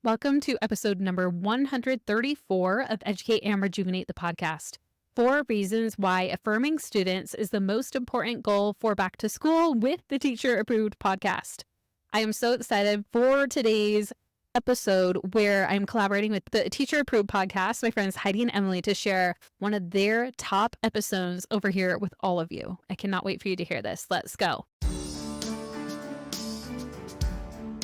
Welcome to episode number 134 of Educate and Rejuvenate the podcast. 4 reasons why affirming students is the most important goal for back to school with the Teacher Approved podcast. I am so excited for today's episode where I'm collaborating with the Teacher Approved podcast, my friends Heidi and Emily, to share one of their top episodes over here with all of you. I cannot wait for you to hear this. Let's go.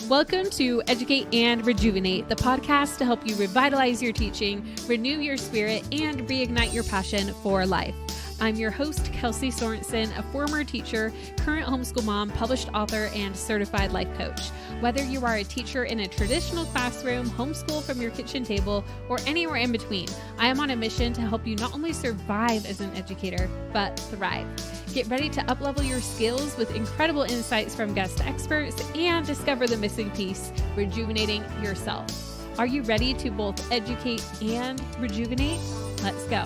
Welcome to Educate and Rejuvenate, the podcast to help you revitalize your teaching, renew your spirit, and reignite your passion for life. I'm your host, Kelsey Sorensen, a former teacher, current homeschool mom, published author, and certified life coach. Whether you are a teacher in a traditional classroom, homeschool from your kitchen table, or anywhere in between, I am on a mission to help you not only survive as an educator, but thrive. Get ready to uplevel your skills with incredible insights from guest experts and discover the missing piece, rejuvenating yourself. Are you ready to both educate and rejuvenate? Let's go.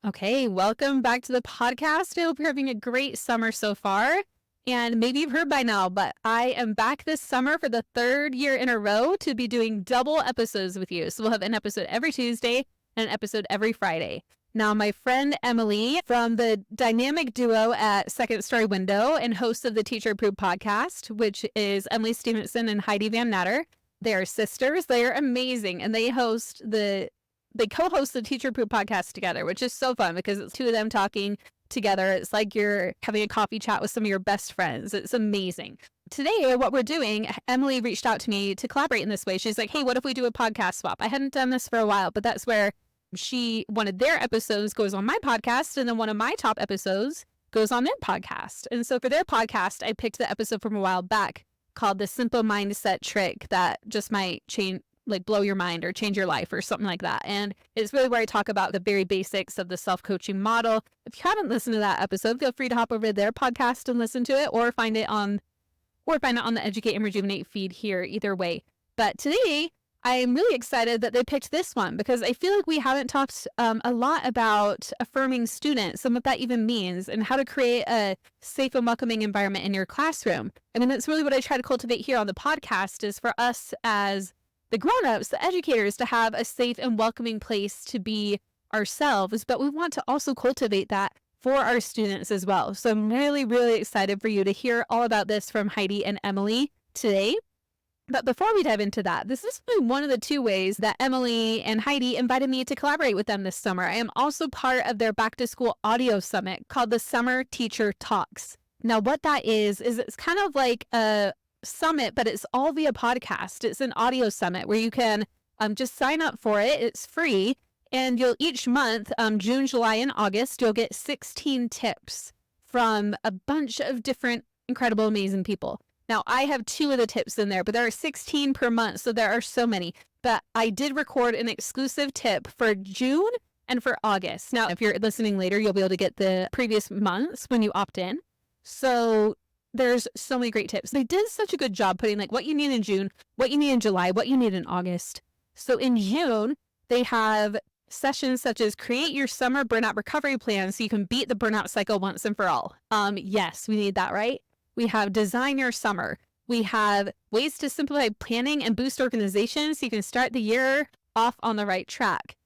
Okay, welcome back to the podcast. I hope you're having a great summer so far. And maybe you've heard by now, but I am back this summer for the 3rd year in a row to be doing double episodes with you. So we'll have an episode every Tuesday and an episode every Friday. Now, my friend Emily from the dynamic duo at Second Story Window and host of the Teacher Approved podcast, which is Emily Stevenson and Heidi Van Natter. They are sisters. They are amazing. And they co-host the Teacher Approved podcast together, which is so fun because it's 2 of them talking together. It's like you're having a coffee chat with some of your best friends. It's amazing. Today, what we're doing, Emily reached out to me to collaborate in this way. She's like, hey, what if we do a podcast swap? I hadn't done this for a while, but that's where one of their episodes goes on my podcast, and then one of my top episodes goes on their podcast. And so for their podcast, I picked the episode from a while back called The Simple Mindset Trick that just might blow your mind or change your life or something like that. And it's really where I talk about the very basics of the self-coaching model. If you haven't listened to that episode, feel free to hop over to their podcast and listen to it, or find it on the Educate and Rejuvenate feed here, either way. But today, I'm really excited that they picked this one because I feel like we haven't talked a lot about affirming students and what that even means and how to create a safe and welcoming environment in your classroom. I mean, that's really what I try to cultivate here on the podcast, is for us as the grown-ups, the educators, to have a safe and welcoming place to be ourselves, but we want to also cultivate that for our students as well. So I'm really, really excited for you to hear all about this from Heidi and Emily today. But before we dive into that, this is one of the 2 ways that Emily and Heidi invited me to collaborate with them this summer. I am also part of their back-to-school audio summit called the Summer Teacher Talks. Now, what that is it's kind of like a summit, but it's all via podcast. It's an audio summit where you can just sign up for it. It's free. And you'll each month, June, July, and August, you'll get 16 tips from a bunch of different incredible, amazing people. Now, I have 2 of the tips in there, but there are 16 per month, so there are so many. But I did record an exclusive tip for June and for August. Now, if you're listening later, you'll be able to get the previous months when you opt in. So there's so many great tips. They did such a good job putting what you need in June, what you need in July, what you need in August. So in June, they have sessions such as create your summer burnout recovery plan so you can beat the burnout cycle once and for all. Yes, we need that, right? We have design your summer. We have ways to simplify planning and boost organization so you can start the year off on the right track.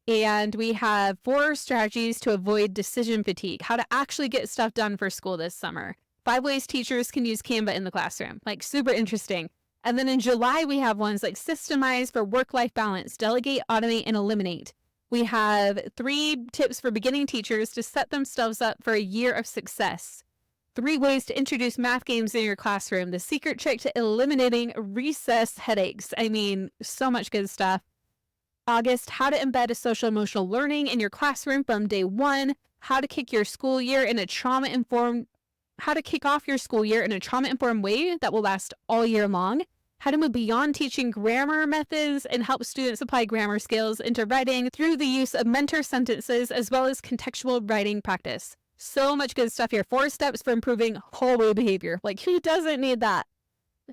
And we have 4 strategies to avoid decision fatigue, how to actually get stuff done for school this summer. 5 ways teachers can use Canva in the classroom, super interesting. And then in July, we have ones like systemize for work-life balance, delegate, automate, and eliminate. We have 3 tips for beginning teachers to set themselves up for a year of success. 3 ways to introduce math games in your classroom, the secret trick to eliminating recess headaches. I mean, so much good stuff. August, how to embed a social emotional learning in your classroom from day 1, how to kick off your school year in a trauma-informed way that will last all year long, how to move beyond teaching grammar methods and help students apply grammar skills into writing through the use of mentor sentences as well as contextual writing practice. So much good stuff here. 4 steps for improving hallway behavior. Who doesn't need that?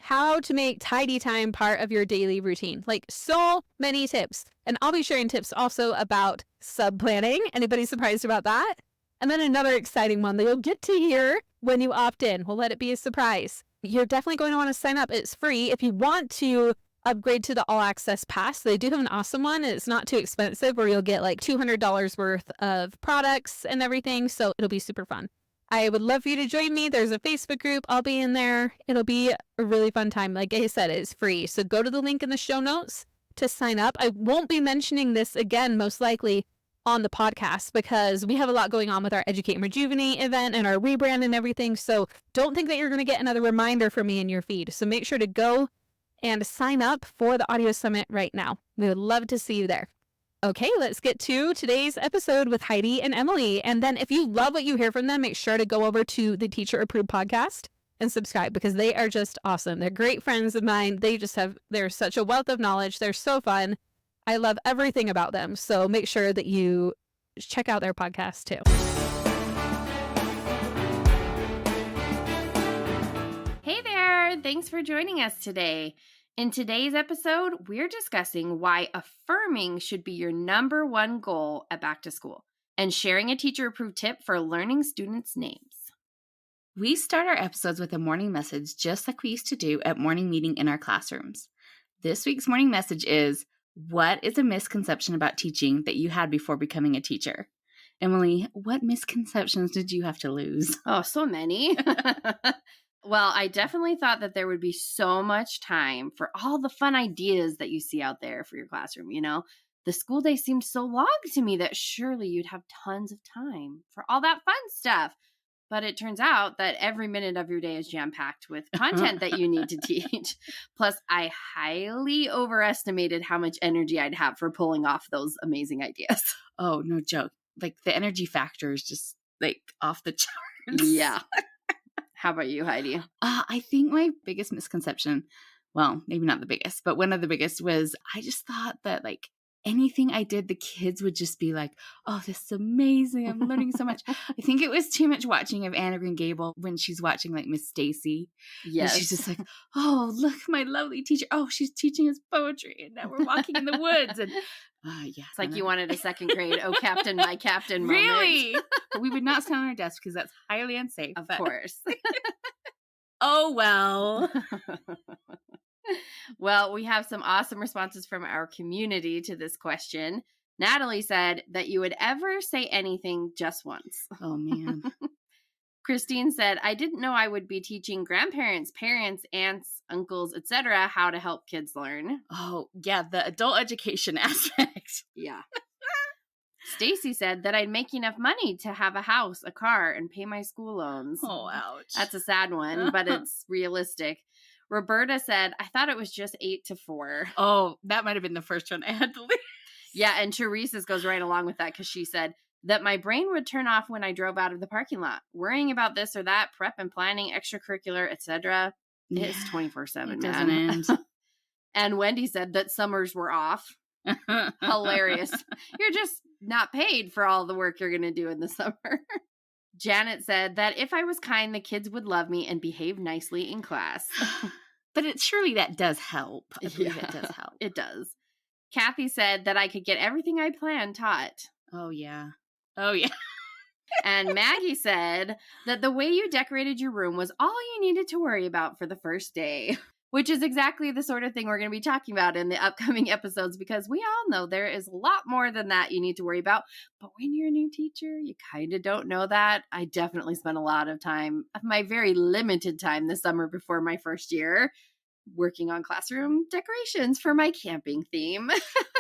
How to make tidy time part of your daily routine. So many tips. And I'll be sharing tips also about sub-planning. Anybody surprised about that? And then another exciting one that you'll get to hear when you opt in. We'll let it be a surprise. You're definitely going to want to sign up. It's free. If you want to upgrade to the all access pass, they do have an awesome one. It's not too expensive, where you'll get like $200 worth of products and everything. So it'll be super fun. I would love for you to join me. There's a Facebook group. I'll be in there. It'll be a really fun time. Like I said, it's free. So go to the link in the show notes to sign up. I won't be mentioning this again, most likely, on the podcast, because we have a lot going on with our Educate and Rejuvenate event and our rebrand and everything. So don't think that you're going to get another reminder from me in your feed. So make sure to go and sign up for the audio summit right now. We would love to see you there. Okay, let's get to today's episode with Heidi and Emily. And then if you love what you hear from them, make sure to go over to the Teacher Approved podcast and subscribe, because they are just awesome. They're great friends of mine. They're such a wealth of knowledge. They're so fun. I love everything about them. So make sure that you check out their podcast too. Hey there! Thanks for joining us today. In today's episode, we're discussing why affirming should be your number one goal at back to school and sharing a teacher-approved tip for learning students' names. We start our episodes with a morning message just like we used to do at morning meeting in our classrooms. This week's morning message is, what is a misconception about teaching that you had before becoming a teacher? Emily, what misconceptions did you have to lose? Oh, so many. Well, I definitely thought that there would be so much time for all the fun ideas that you see out there for your classroom. You know, the school day seemed so long to me that surely you'd have tons of time for all that fun stuff. But it turns out that every minute of your day is jam-packed with content that you need to teach. Plus, I highly overestimated how much energy I'd have for pulling off those amazing ideas. Oh, no joke. Like, the energy factor is just, like, off the charts. Yeah. How about you, Heidi? I think my biggest misconception, well, maybe not the biggest, but one of the biggest was I just thought that, like, anything I did, the kids would just be like, oh, this is amazing. I'm learning so much. I think it was too much watching of Anne of Green Gable when she's watching like Miss Stacy. Yes. And she's just like, oh, look, my lovely teacher. Oh, she's teaching us poetry. And now we're walking in the woods. And yeah. It's like you wanted a second grade, oh, Captain, my Captain moment. Really? But we would not stand on our desk because that's highly unsafe. Of course. Oh, well. Well, we have some awesome responses from our community to this question. Natalie said that you would ever say anything just once. Oh, man. Christine said, I didn't know I would be teaching grandparents, parents, aunts, uncles, etc. how to help kids learn. Oh, yeah, the adult education aspect. Yeah. Stacy said that I'd make enough money to have a house, a car, and pay my school loans. Oh, ouch. That's a sad one, but it's realistic. Roberta said, I thought it was just 8 to 4. Oh, that might have been the first one I had to leave. Yeah, and Teresa's goes right along with that because she said that my brain would turn off when I drove out of the parking lot. Worrying about this or that, prep and planning, extracurricular, etc. It's 24/7, doesn't end. And Wendy said that summers were off. Hilarious. You're just not paid for all the work you're going to do in the summer. Janet said that if I was kind, the kids would love me and behave nicely in class. But surely that does help. I believe it does help. It does. Kathy said that I could get everything I planned taught. Oh, yeah. Oh, yeah. And Maggie said that the way you decorated your room was all you needed to worry about for the first day. Which is exactly the sort of thing we're going to be talking about in the upcoming episodes, because we all know there is a lot more than that you need to worry about. But when you're a new teacher, you kind of don't know that. I definitely spent a lot of time, of my very limited time this summer before my first year, working on classroom decorations for my camping theme.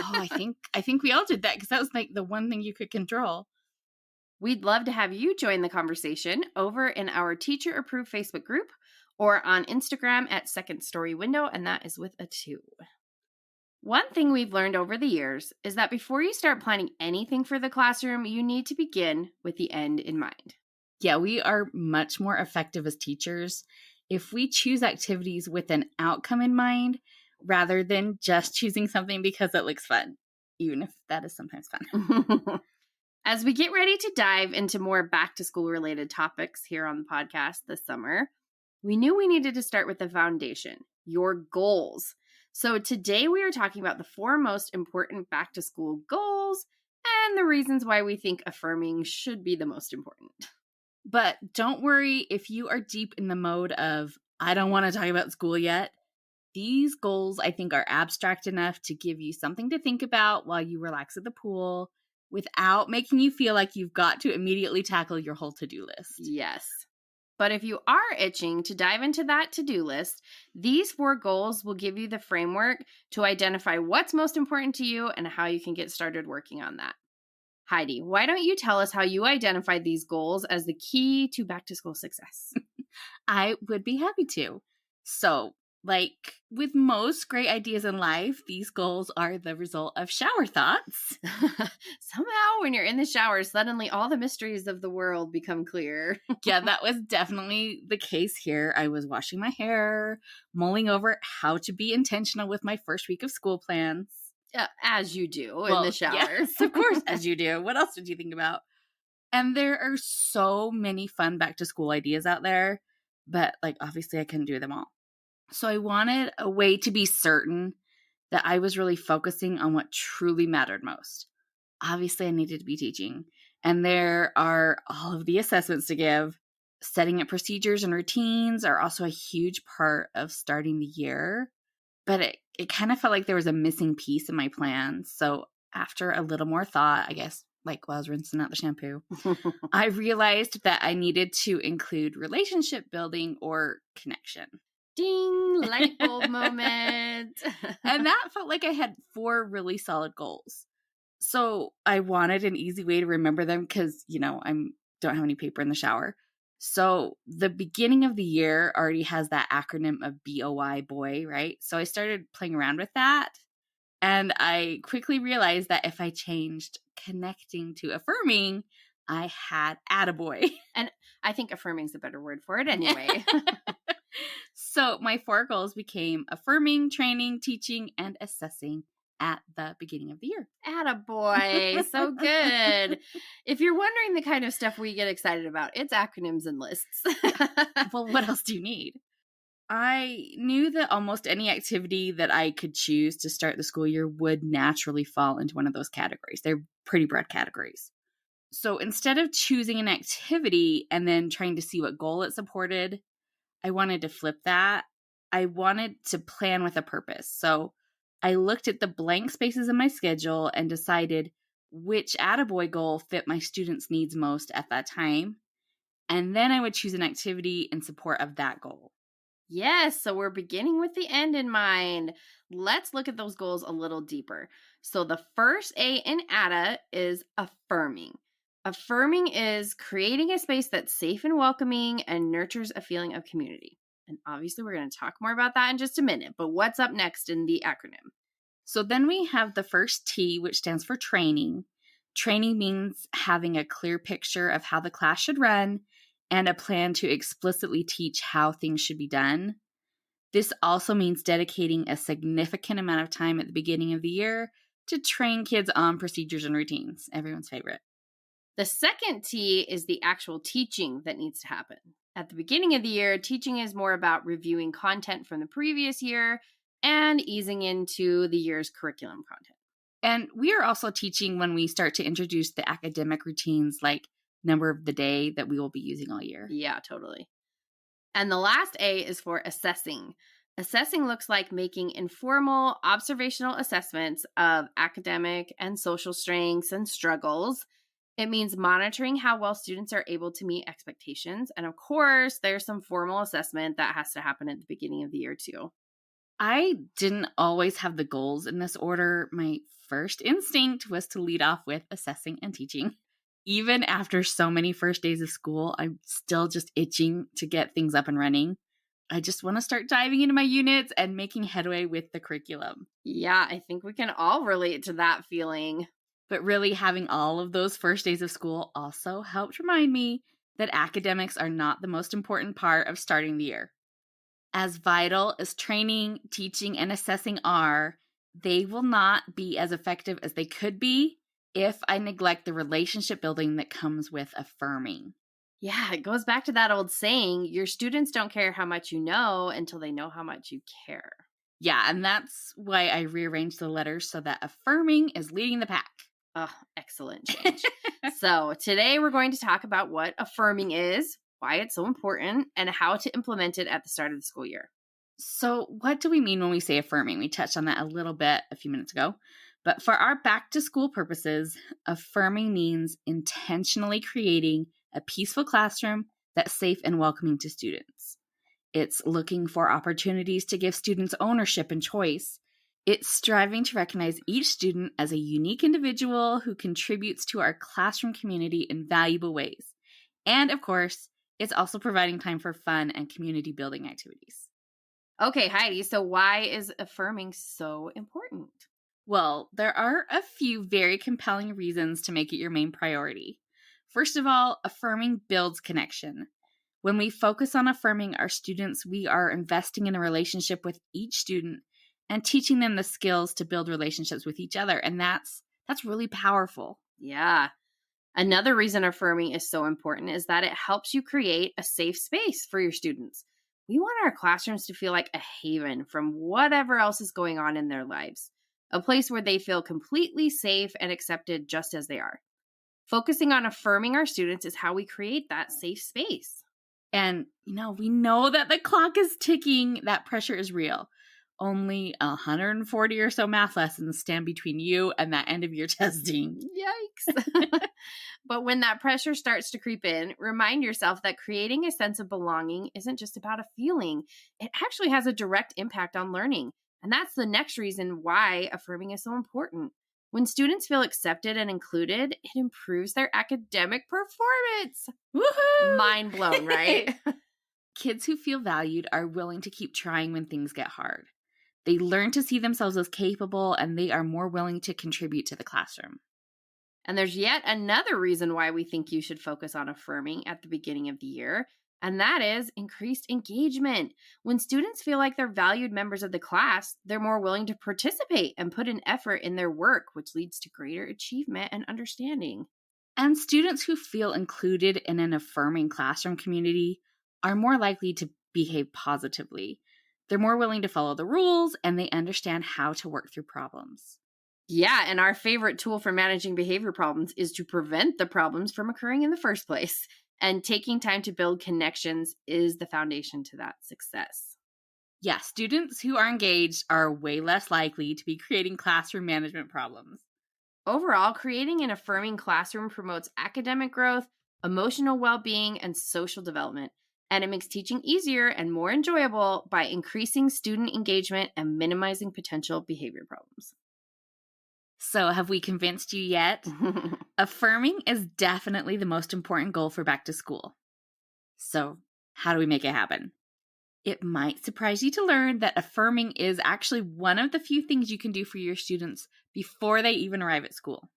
Oh, I think we all did that because that was like the one thing you could control. We'd love to have you join the conversation over in our Teacher Approved Facebook group, or on Instagram at Second Story Window, and that is with a 2. One thing we've learned over the years is that before you start planning anything for the classroom, you need to begin with the end in mind. Yeah, we are much more effective as teachers if we choose activities with an outcome in mind rather than just choosing something because it looks fun, even if that is sometimes fun. As we get ready to dive into more back-to-school related topics here on the podcast this summer, we knew we needed to start with the foundation, your goals. So today we are talking about the 4 most important back-to-school goals and the reasons why we think affirming should be the most important. But don't worry if you are deep in the mode of, I don't want to talk about school yet. These goals, I think, are abstract enough to give you something to think about while you relax at the pool without making you feel like you've got to immediately tackle your whole to-do list. Yes. But if you are itching to dive into that to-do list, these 4 goals will give you the framework to identify what's most important to you and how you can get started working on that. Heidi, why don't you tell us how you identified these goals as the key to back-to-school success? I would be happy to. So, like with most great ideas in life, these goals are the result of shower thoughts. Somehow, when you're in the shower, suddenly all the mysteries of the world become clear. Yeah, that was definitely the case here. I was washing my hair, mulling over how to be intentional with my first week of school plans. As you do in the showers. Yes, of course, as you do. What else did you think about? And there are so many fun back to school ideas out there, but obviously I couldn't do them all. So I wanted a way to be certain that I was really focusing on what truly mattered most. Obviously, I needed to be teaching, and there are all of the assessments to give. Setting up procedures and routines are also a huge part of starting the year, but it kind of felt like there was a missing piece in my plan. So after a little more thought, I guess, while I was rinsing out the shampoo, I realized that I needed to include relationship building or connection. Ding, light bulb moment. And that felt like I had 4 really solid goals. So I wanted an easy way to remember them because, I don't have any paper in the shower. So the beginning of the year already has that acronym of BOY, boy, right? So I started playing around with that. And I quickly realized that if I changed connecting to affirming, I had ATTA BOY. And I think affirming is a better word for it anyway. So my 4 goals became affirming, training, teaching, and assessing at the beginning of the year. Atta boy, so good. If you're wondering the kind of stuff we get excited about, it's acronyms and lists. Well, what else do you need? I knew that almost any activity that I could choose to start the school year would naturally fall into one of those categories. They're pretty broad categories. So instead of choosing an activity and then trying to see what goal it supported, I wanted to flip that. I wanted to plan with a purpose. So I looked at the blank spaces in my schedule and decided which attaboy goal fit my students' needs most at that time. And then I would choose an activity in support of that goal. Yes, so we're beginning with the end in mind. Let's look at those goals a little deeper. So the first A in ATTA is affirming. Affirming is creating a space that's safe and welcoming and nurtures a feeling of community. And obviously, we're going to talk more about that in just a minute. But what's up next in the acronym? So then we have the first T, which stands for training. Training means having a clear picture of how the class should run and a plan to explicitly teach how things should be done. This also means dedicating a significant amount of time at the beginning of the year to train kids on procedures and routines. Everyone's favorite. The second T is the actual teaching that needs to happen. At the beginning of the year, teaching is more about reviewing content from the previous year and easing into the year's curriculum content. And we are also teaching when we start to introduce the academic routines like number of the day that we will be using all year. Yeah, totally. And the last A is for assessing. Assessing looks like making informal, observational assessments of academic and social strengths and struggles. It means monitoring how well students are able to meet expectations. And of course, there's some formal assessment that has to happen at the beginning of the year too. I didn't always have the goals in this order. My first instinct was to lead off with assessing and teaching. Even after so many first days of school, I'm still just itching to get things up and running. I just want to start diving into my units and making headway with the curriculum. Yeah, I think we can all relate to that feeling. But really having all of those first days of school also helped remind me that academics are not the most important part of starting the year. As vital as training, teaching, and assessing are, they will not be as effective as they could be if I neglect the relationship building that comes with affirming. Yeah, it goes back to that old saying, your students don't care how much you know until they know how much you care. Yeah, and that's why I rearranged the letters so that affirming is leading the pack. Oh, excellent change. So today we're going to talk about what affirming is, why it's so important, and how to implement it at the start of the school year. So, what do we mean when we say affirming? We touched on that a little bit a few minutes ago. But for our back to school purposes, affirming means intentionally creating a peaceful classroom that's safe and welcoming to students. It's looking for opportunities to give students ownership and choice. It's striving to recognize each student as a unique individual who contributes to our classroom community in valuable ways. And of course, it's also providing time for fun and community building activities. Okay, Heidi, so why is affirming so important? Well, there are a few very compelling reasons to make it your main priority. First of all, affirming builds connection. When we focus on affirming our students, we are investing in a relationship with each student and teaching them the skills to build relationships with each other. And that's really powerful. Yeah. Another reason affirming is so important is that it helps you create a safe space for your students. We want our classrooms to feel like a haven from whatever else is going on in their lives, a place where they feel completely safe and accepted just as they are. Focusing on affirming our students is how we create that safe space. And, we know that the clock is ticking. That pressure is real. Only 140 or so math lessons stand between you and that end of year testing. Yikes. But when that pressure starts to creep in, remind yourself that creating a sense of belonging isn't just about a feeling. It actually has a direct impact on learning. And that's the next reason why affirming is so important. When students feel accepted and included, it improves their academic performance. Woohoo! Mind blown, right? Kids who feel valued are willing to keep trying when things get hard. They learn to see themselves as capable, and they are more willing to contribute to the classroom. And there's yet another reason why we think you should focus on affirming at the beginning of the year, and that is increased engagement. When students feel like they're valued members of the class, they're more willing to participate and put an effort in their work, which leads to greater achievement and understanding. And students who feel included in an affirming classroom community are more likely to behave positively. They're more willing to follow the rules, and they understand how to work through problems. Yeah, and our favorite tool for managing behavior problems is to prevent the problems from occurring in the first place. And taking time to build connections is the foundation to that success. Yeah, students who are engaged are way less likely to be creating classroom management problems. Overall, creating an affirming classroom promotes academic growth, emotional well-being, and social development. And it makes teaching easier and more enjoyable by increasing student engagement and minimizing potential behavior problems. So, have we convinced you yet? Affirming is definitely the most important goal for back to school. So, how do we make it happen? It might surprise you to learn that affirming is actually one of the few things you can do for your students before they even arrive at school.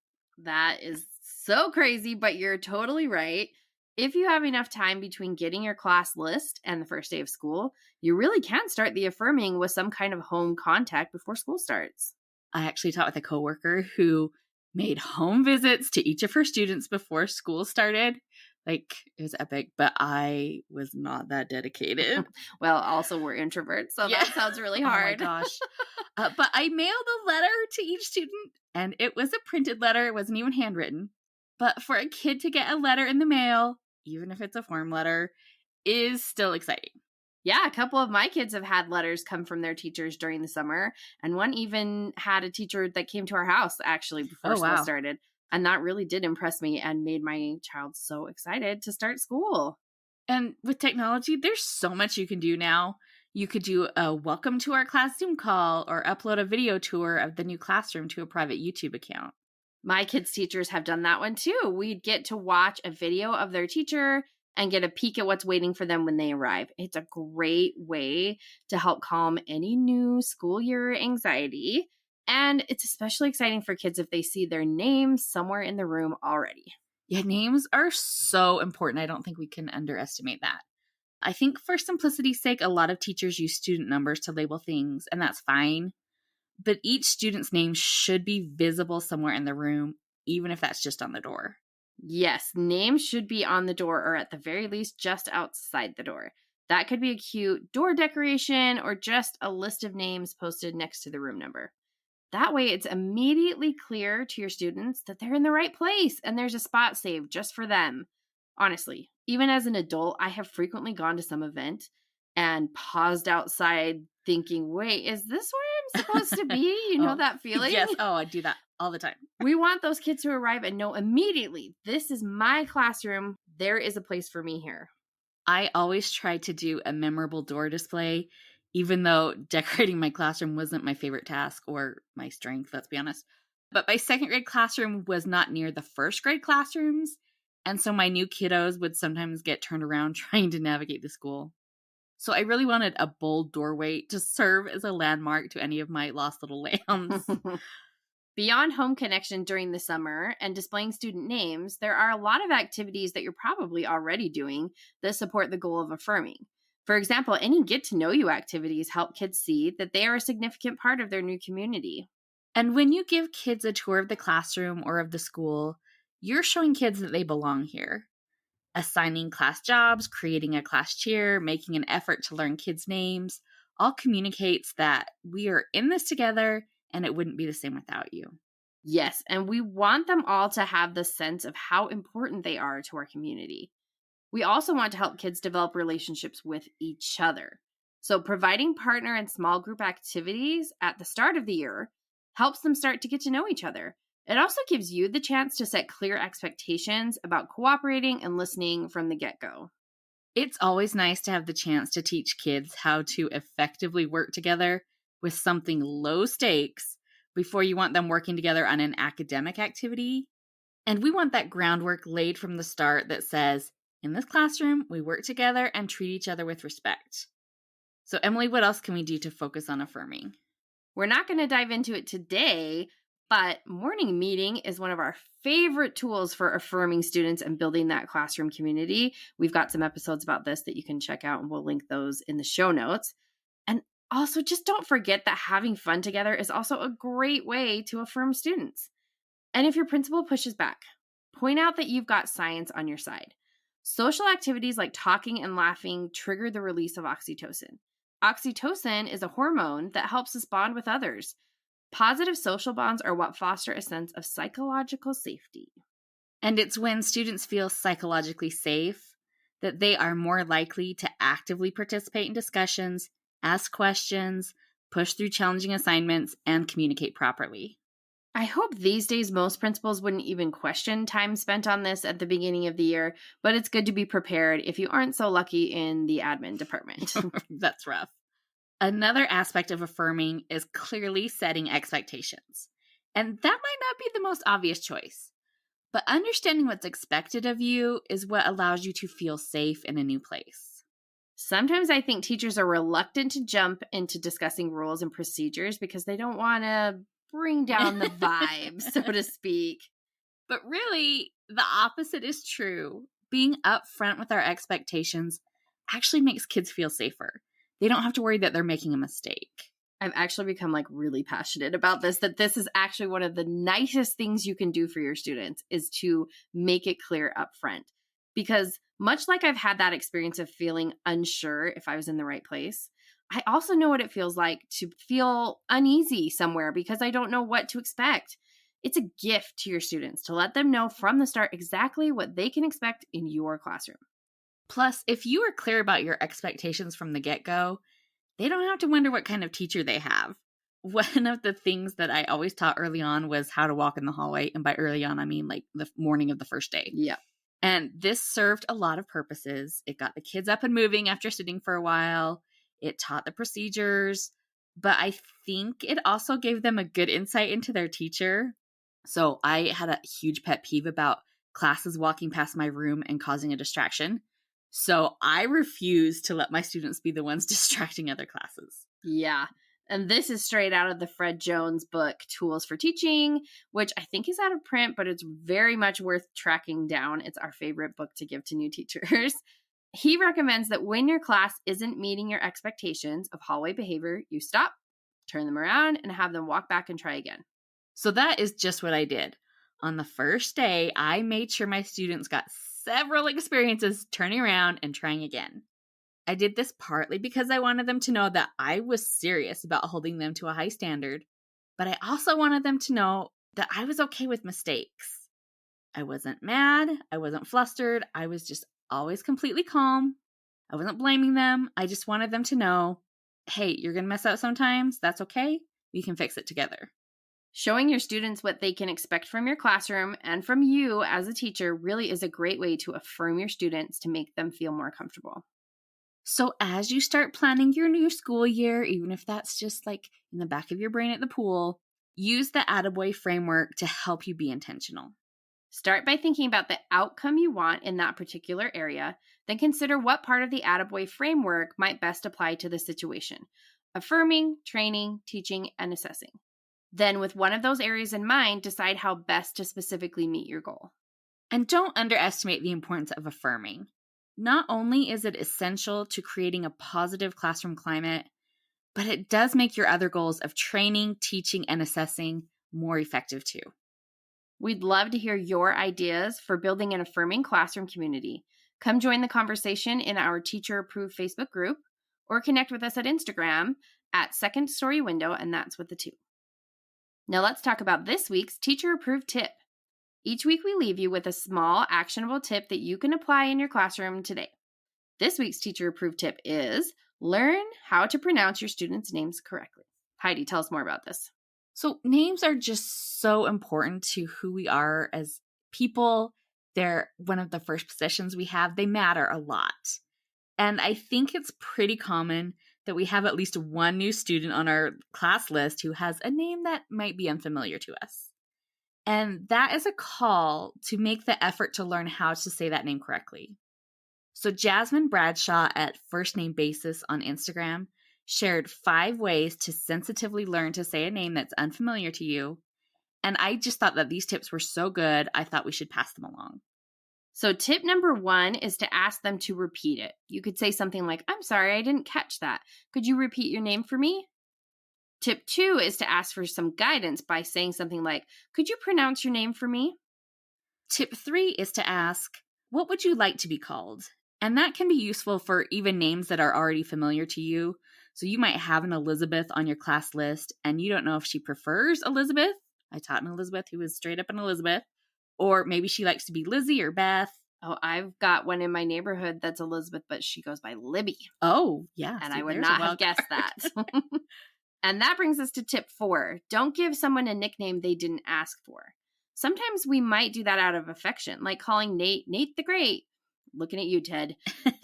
That is so crazy, but you're totally right. If you have enough time between getting your class list and the first day of school, you really can start the affirming with some kind of home contact before school starts. I actually taught with a coworker who made home visits to each of her students before school started. It was epic, but I was not that dedicated. Well, also we're introverts, so that sounds really hard. Oh my gosh. But I mailed a letter to each student, and it was a printed letter. It wasn't even handwritten. But for a kid to get a letter in the mail, even if it's a form letter, is still exciting. Yeah, a couple of my kids have had letters come from their teachers during the summer, and one even had a teacher that came to our house actually before school started. And that really did impress me and made my child so excited to start school. And with technology, there's so much you can do now. You could do a welcome to our class Zoom call or upload a video tour of the new classroom to a private YouTube account. My kids' teachers have done that one too. We'd get to watch a video of their teacher and get a peek at what's waiting for them when they arrive. It's a great way to help calm any new school year anxiety. And it's especially exciting for kids if they see their name somewhere in the room already. Yeah, names are so important. I don't think we can underestimate that. I think for simplicity's sake, a lot of teachers use student numbers to label things, and that's fine. But each student's name should be visible somewhere in the room, even if that's just on the door. Yes, names should be on the door or at the very least just outside the door. That could be a cute door decoration or just a list of names posted next to the room number. That way, it's immediately clear to your students that they're in the right place and there's a spot saved just for them. Honestly, even as an adult, I have frequently gone to some event and paused outside thinking, wait, is this where I'm supposed to be? You know that feeling? Yes. Oh, I do that all the time. We want those kids to arrive and know immediately, this is my classroom. There is a place for me here. I always try to do a memorable door display, even though decorating my classroom wasn't my favorite task or my strength, let's be honest. But my second grade classroom was not near the first grade classrooms, and so my new kiddos would sometimes get turned around trying to navigate the school. So I really wanted a bold doorway to serve as a landmark to any of my lost little lambs. Beyond home connection during the summer and displaying student names, there are a lot of activities that you're probably already doing that support the goal of affirming. For example, any get-to-know-you activities help kids see that they are a significant part of their new community. And when you give kids a tour of the classroom or of the school, you're showing kids that they belong here. Assigning class jobs, creating a class cheer, making an effort to learn kids' names, all communicates that we are in this together and it wouldn't be the same without you. Yes, and we want them all to have the sense of how important they are to our community. We also want to help kids develop relationships with each other. So providing partner and small group activities at the start of the year helps them start to get to know each other. It also gives you the chance to set clear expectations about cooperating and listening from the get-go. It's always nice to have the chance to teach kids how to effectively work together with something low stakes before you want them working together on an academic activity. And we want that groundwork laid from the start that says, in this classroom, we work together and treat each other with respect. So Emily, what else can we do to focus on affirming? We're not going to dive into it today, but morning meeting is one of our favorite tools for affirming students and building that classroom community. We've got some episodes about this that you can check out, and we'll link those in the show notes. And also, just don't forget that having fun together is also a great way to affirm students. And if your principal pushes back, point out that you've got science on your side. Social activities like talking and laughing trigger the release of oxytocin. Oxytocin is a hormone that helps us bond with others. Positive social bonds are what foster a sense of psychological safety. And it's when students feel psychologically safe that they are more likely to actively participate in discussions, ask questions, push through challenging assignments, and communicate properly. I hope these days most principals wouldn't even question time spent on this at the beginning of the year, but it's good to be prepared if you aren't so lucky in the admin department. That's rough. Another aspect of affirming is clearly setting expectations. And that might not be the most obvious choice, but understanding what's expected of you is what allows you to feel safe in a new place. Sometimes I think teachers are reluctant to jump into discussing rules and procedures because they don't want to bring down the vibe, so to speak. But really, the opposite is true. Being upfront with our expectations actually makes kids feel safer. They don't have to worry that they're making a mistake. I've actually become really passionate about this, that this is actually one of the nicest things you can do for your students is to make it clear up front. Because much like I've had that experience of feeling unsure if I was in the right place, I also know what it feels like to feel uneasy somewhere because I don't know what to expect. It's a gift to your students to let them know from the start exactly what they can expect in your classroom. Plus, if you are clear about your expectations from the get-go, they don't have to wonder what kind of teacher they have. One of the things that I always taught early on was how to walk in the hallway. And by early on, I mean the morning of the first day. Yeah. And this served a lot of purposes. It got the kids up and moving after sitting for a while. It taught the procedures. But I think it also gave them a good insight into their teacher. So I had a huge pet peeve about classes walking past my room and causing a distraction. So I refuse to let my students be the ones distracting other classes. Yeah. And this is straight out of the Fred Jones book, Tools for Teaching, which I think is out of print, but it's very much worth tracking down. It's our favorite book to give to new teachers. He recommends that when your class isn't meeting your expectations of hallway behavior, you stop, turn them around, and have them walk back and try again. So that is just what I did. On the first day, I made sure my students got several experiences turning around and trying again. I did this partly because I wanted them to know that I was serious about holding them to a high standard, but I also wanted them to know that I was okay with mistakes. I wasn't mad. I wasn't flustered. I was just always completely calm. I wasn't blaming them. I just wanted them to know, hey, you're going to mess up sometimes. That's okay. We can fix it together. Showing your students what they can expect from your classroom and from you as a teacher really is a great way to affirm your students to make them feel more comfortable. So as you start planning your new school year, even if that's just like in the back of your brain at the pool, use the ATTA BOY framework to help you be intentional. Start by thinking about the outcome you want in that particular area, then consider what part of the ATTA BOY framework might best apply to the situation: affirming, training, teaching, and assessing. Then, with one of those areas in mind, decide how best to specifically meet your goal. And don't underestimate the importance of affirming. Not only is it essential to creating a positive classroom climate, but it does make your other goals of training, teaching, and assessing more effective too. We'd love to hear your ideas for building an affirming classroom community. Come join the conversation in our teacher-approved Facebook group, or connect with us at Instagram at Second Story Window, and that's with the 2. Now let's talk about this week's teacher-approved tip. Each week we leave you with a small, actionable tip that you can apply in your classroom today. This week's teacher-approved tip is learn how to pronounce your students' names correctly. Heidi, tell us more about this. So names are just so important to who we are as people. They're one of the first possessions we have. They matter a lot. And I think it's pretty common that we have at least one new student on our class list who has a name that might be unfamiliar to us. And that is a call to make the effort to learn how to say that name correctly. So Jasmine Bradshaw at First Name Basis on Instagram shared 5 ways to sensitively learn to say a name that's unfamiliar to you. And I just thought that these tips were so good, I thought we should pass them along. So tip number 1 is to ask them to repeat it. You could say something like, "I'm sorry, I didn't catch that. Could you repeat your name for me?" Tip 2 is to ask for some guidance by saying something like, "Could you pronounce your name for me?" Tip 3 is to ask, what would you like to be called? And that can be useful for even names that are already familiar to you. So you might have an Elizabeth on your class list and you don't know if she prefers Elizabeth. I taught an Elizabeth who was straight up an Elizabeth. Or maybe she likes to be Lizzie or Beth. Oh, I've got one in my neighborhood that's Elizabeth, but she goes by Libby. Oh, yeah. And I would not have guessed that. And that brings us to tip 4. Don't give someone a nickname they didn't ask for. Sometimes we might do that out of affection, like calling Nate the Great. Looking at you, Ted.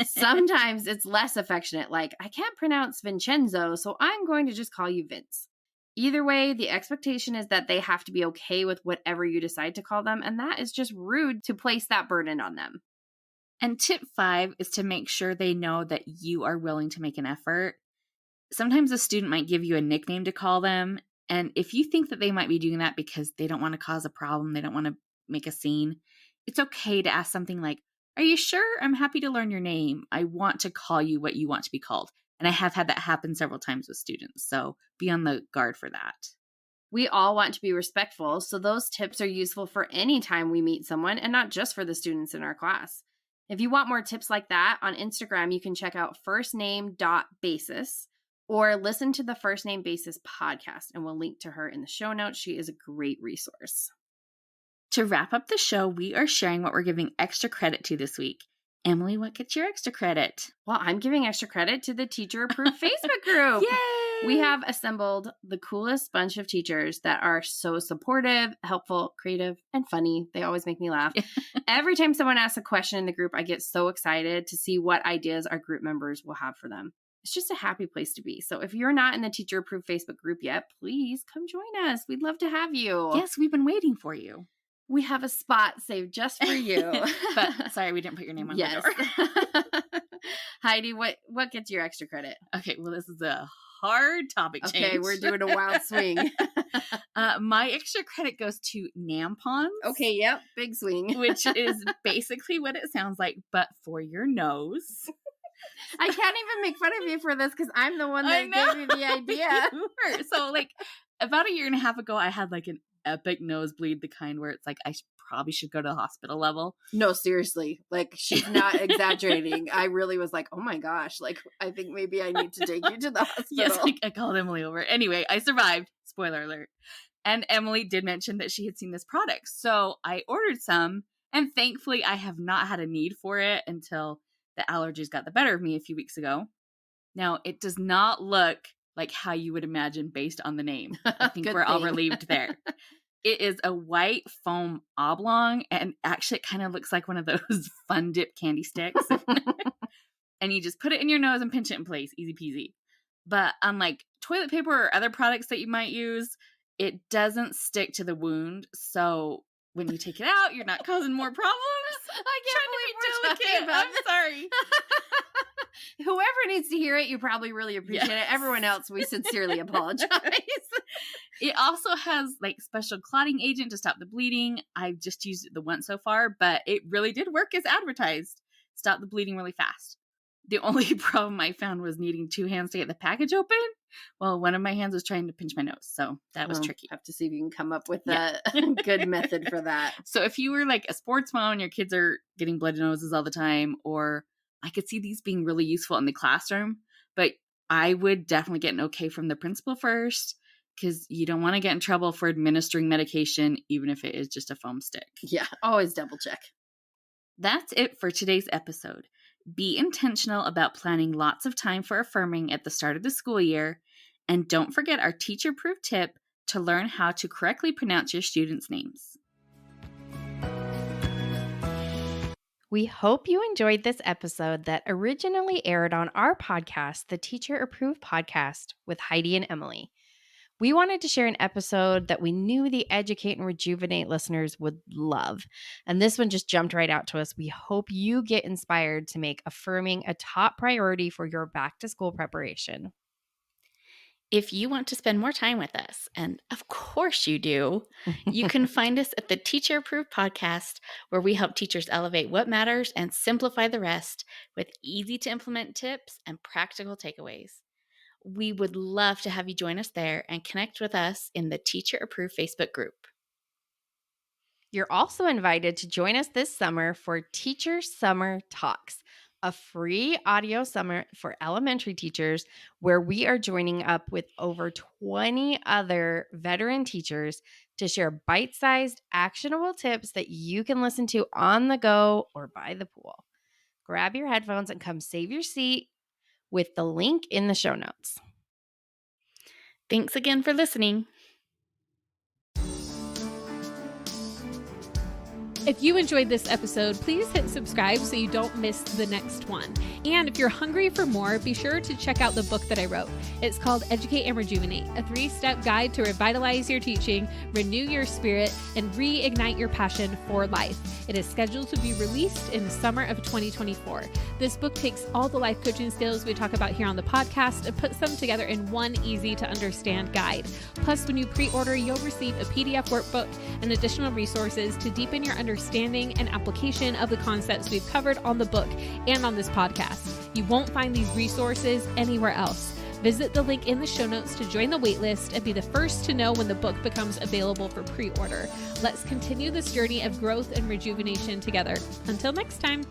Sometimes it's less affectionate, like, "I can't pronounce Vincenzo, so I'm going to just call you Vince." Either way, the expectation is that they have to be okay with whatever you decide to call them, and that is just rude to place that burden on them. And tip 5 is to make sure they know that you are willing to make an effort. Sometimes a student might give you a nickname to call them, and if you think that they might be doing that because they don't want to cause a problem, they don't want to make a scene, it's okay to ask something like, "Are you sure? I'm happy to learn your name. I want to call you what you want to be called." And I have had that happen several times with students, so be on the guard for that. We all want to be respectful, so those tips are useful for any time we meet someone and not just for the students in our class. If you want more tips like that, on Instagram, you can check out firstname.basis or listen to the First Name Basis podcast, and we'll link to her in the show notes. She is a great resource. To wrap up the show, we are sharing what we're giving extra credit to this week. Emily, what gets your extra credit? Well, I'm giving extra credit to the teacher-approved Facebook group. Yay! We have assembled the coolest bunch of teachers that are so supportive, helpful, creative, and funny. They always make me laugh. Every time someone asks a question in the group, I get so excited to see what ideas our group members will have for them. It's just a happy place to be. So if you're not in the teacher-approved Facebook group yet, please come join us. We'd love to have you. Yes, we've been waiting for you. We have a spot saved just for you. But sorry, we didn't put your name on the door. Heidi, what gets your extra credit? Okay, well, this is a hard topic change. Okay, we're doing a wild swing. My extra credit goes to Nampons. Okay, yep, big swing. Which is basically what it sounds like, but for your nose. I can't even make fun of you for this because I'm the one that gave you the idea. So, like, about a year and a half ago, I had like an epic nosebleed, the kind where it's like, I probably should go to the hospital level. No, seriously. Like, she's not exaggerating. I really was like, oh my gosh. Like, I think maybe I need to take you to the hospital. Yes, like I called Emily over. Anyway, I survived. Spoiler alert. And Emily did mention that she had seen this product. So I ordered some, and thankfully I have not had a need for it until the allergies got the better of me a few weeks ago. Now, it does not look like how you would imagine based on the name. I think we're all relieved there. It is a white foam oblong, and actually it kind of looks like one of those Fun Dip candy sticks. And you just put it in your nose and pinch it in place. Easy peasy. But unlike toilet paper or other products that you might use, it doesn't stick to the wound. So when you take it out, you're not causing more problems. I can't believe we're talking about I'm sorry. Whoever needs to hear it, you probably really appreciate it. Everyone else, we sincerely apologize. It also has like special clotting agent to stop the bleeding. I've just used it the once so far, but it really did work as advertised. Stop the bleeding really fast. The only problem I found was needing 2 hands to get the package open. Well, one of my hands was trying to pinch my nose, so that was tricky. Have to see if you can come up with a good method for that. So if you were like a sports mom and your kids are getting bloody noses all the time, or I could see these being really useful in the classroom, but I would definitely get an okay from the principal first, because you don't want to get in trouble for administering medication, even if it is just a foam stick. Yeah, always double check. That's it for today's episode. Be intentional about planning lots of time for affirming at the start of the school year, and don't forget our teacher-proof tip to learn how to correctly pronounce your students' names. We hope you enjoyed this episode that originally aired on our podcast, the Teacher Approved Podcast with Heidi and Emily. We wanted to share an episode that we knew the Educate and Rejuvenate listeners would love. And this one just jumped right out to us. We hope you get inspired to make affirming a top priority for your back-to-school preparation. If you want to spend more time with us, and of course you do, you can find us at the Teacher Approved Podcast, where we help teachers elevate what matters and simplify the rest with easy-to-implement tips and practical takeaways. We would love to have you join us there and connect with us in the Teacher Approved Facebook group. You're also invited to join us this summer for Teacher Summer Talks, a free audio summer for elementary teachers where we are joining up with over 20 other veteran teachers to share bite-sized, actionable tips that you can listen to on the go or by the pool. Grab your headphones and come save your seat with the link in the show notes. Thanks again for listening. If you enjoyed this episode, please hit subscribe so you don't miss the next one. And if you're hungry for more, be sure to check out the book that I wrote. It's called Educate and Rejuvenate, a 3-step guide to revitalize your teaching, renew your spirit, and reignite your passion for life. It is scheduled to be released in the summer of 2024. This book takes all the life coaching skills we talk about here on the podcast and puts them together in one easy-to-understand guide. Plus, when you pre-order, you'll receive a PDF workbook and additional resources to deepen your understanding and application of the concepts we've covered on the book and on this podcast. You won't find these resources anywhere else. Visit the link in the show notes to join the waitlist and be the first to know when the book becomes available for pre-order. Let's continue this journey of growth and rejuvenation together. Until next time.